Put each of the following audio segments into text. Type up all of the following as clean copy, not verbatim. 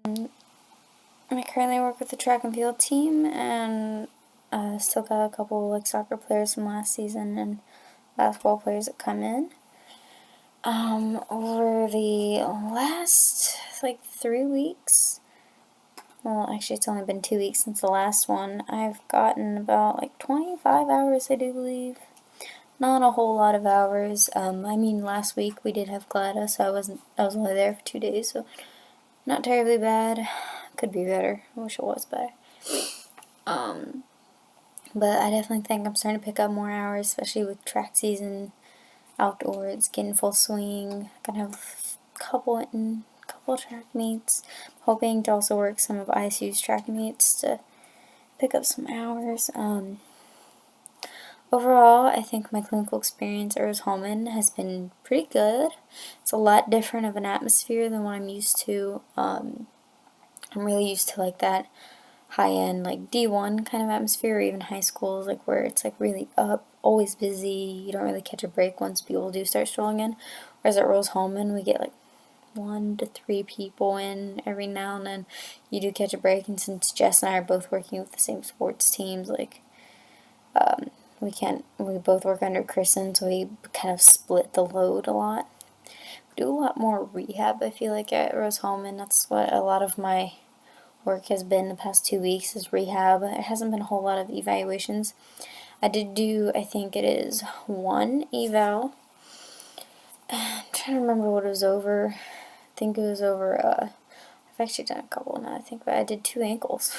I currently work with the track and field team, and still got a couple like soccer players from last season and basketball players that come in. Over the last like 3 weeks, well, actually, it's only been 2 weeks since the last one. I've gotten about like 25 hours, I do believe. Not a whole lot of hours. Last week we did have Glada, so I was only there for 2 days, so not terribly bad. Could be better. I wish it was better. But I definitely think I'm starting to pick up more hours, especially with track season, outdoors, getting full swing. Gonna have a couple track meets. Hoping to also work some of ISU's track meets to pick up some hours. Overall, I think my clinical experience at Rose-Hulman has been pretty good. It's a lot different of an atmosphere than what I'm used to. I'm really used to like that high-end like D1 kind of atmosphere, or even high schools, like where it's like really up, always busy. You don't really catch a break once people do start strolling in. Whereas at Rose-Hulman, we get like 1 to 3 people in every now and then. You do catch a break, and since Jess and I are both working with the same sports teams, like we both work under Kristen, so we kind of split the load a lot. We do a lot more rehab, I feel like, at Rose-Hulman. That's what a lot of my work has been the past 2 weeks, is rehab. It hasn't been a whole lot of evaluations. I did do, I think it is one eval. I'm trying to remember what it was over. I think it was over, I've actually done a couple now, I think, but I did 2 ankles.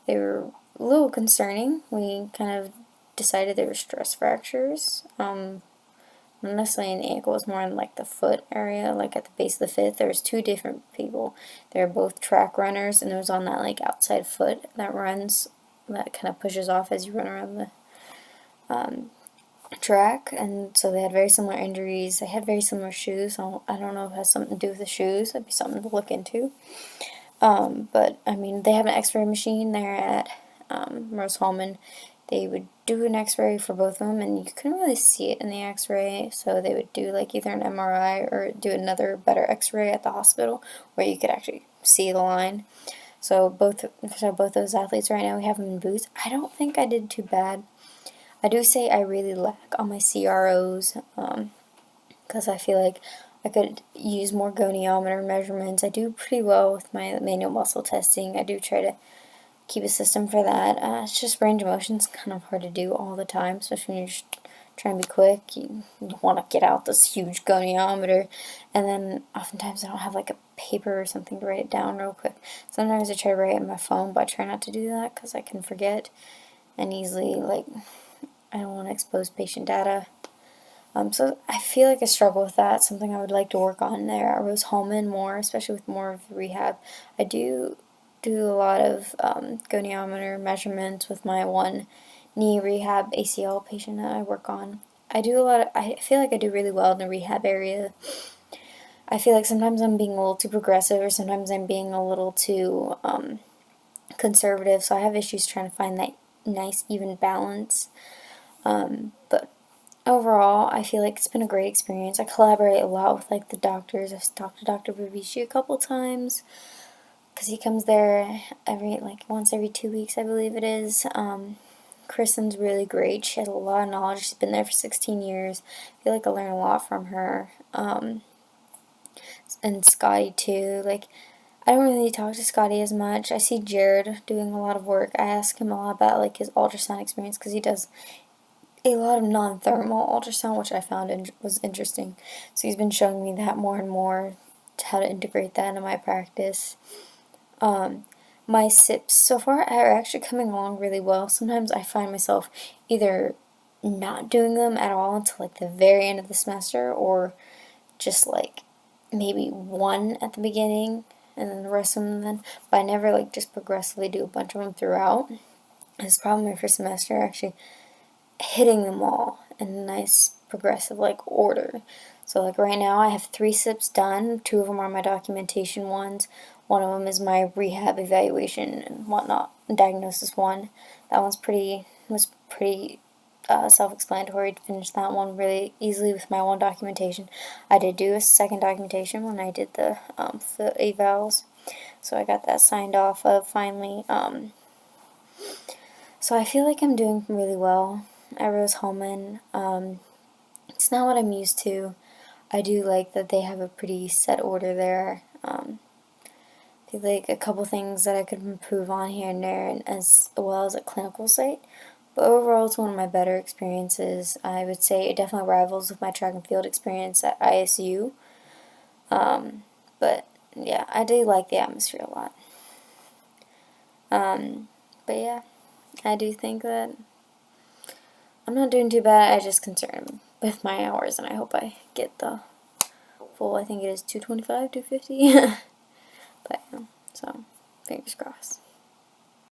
They were a little concerning. We kind of decided they were stress fractures. Not necessarily in the ankle, it was more in like the foot area, like at the base of the foot. There was 2 different people. They were both track runners, and it was on that like outside foot that runs, that kind of pushes off as you run around the track. And so they had very similar injuries. They had very similar shoes. So I don't know if it has something to do with the shoes. That'd be something to look into. But I mean, they have an X-ray machine there at Rose-Hulman. They would do an X-ray for both of them, and you couldn't really see it in the X-ray, so they would do like either an MRI or do another better X-ray at the hospital where you could actually see the line. So both those athletes right now, we have them in boots. I don't think I did too bad. I do say I really lack on my CROs, because I feel like I could use more goniometer measurements. I do pretty well with my manual muscle testing. I do try to keep a system for that. It's just range of motion's kind of hard to do all the time, especially when you're just trying to be quick. You want to get out this huge goniometer, and then oftentimes I don't have like a paper or something to write it down real quick. Sometimes I try to write it on my phone, but I try not to do that because I can forget and easily, like, I don't want to expose patient data. So I feel like I struggle with that. Something I would like to work on there at Rose-Hulman more, especially with more of the rehab. I do a lot of goniometer measurements with my one knee rehab ACL patient that I work on. I feel like I do really well in the rehab area. I feel like sometimes I'm being a little too progressive, or sometimes I'm being a little too conservative, so I have issues trying to find that nice even balance. But overall, I feel like it's been a great experience. I collaborate a lot with like the doctors. I've talked to Dr. Vivici a couple times because he comes there once every 2 weeks, I believe it is. Kristen's really great. She has a lot of knowledge. She's been there for 16 years. I feel like I learn a lot from her. And Scotty too. Like, I don't really talk to Scotty as much. I see Jared doing a lot of work. I ask him a lot about like his ultrasound experience because he does a lot of non-thermal ultrasound, which I found was interesting. So he's been showing me that more and more, how to integrate that into my practice. My SIPs so far are actually coming along really well. Sometimes I find myself either not doing them at all until like the very end of the semester, or just like maybe one at the beginning and then the rest of them then. But I never like just progressively do a bunch of them throughout. It's probably my first semester actually hitting them all in a nice progressive like order. So like right now I have 3 SIPs done. 2 of them are my documentation ones. One of them is my rehab evaluation and whatnot, diagnosis one. That was pretty self-explanatory to finish that one really easily with my one documentation. I did do a second documentation when I did the evals. So I got that signed off of finally. So I feel like I'm doing really well at Rose-Hulman. It's not what I'm used to. I do like that they have a pretty set order there. I feel like a couple things that I could improve on here and there, and as well as a clinical site. But overall, it's one of my better experiences. I would say it definitely rivals with my track and field experience at ISU. But yeah, I do like the atmosphere a lot. But yeah, I do think that I'm not doing too bad. I just concerned with my hours, and I hope I get the full. I think it is 225, 250. But yeah, so fingers crossed.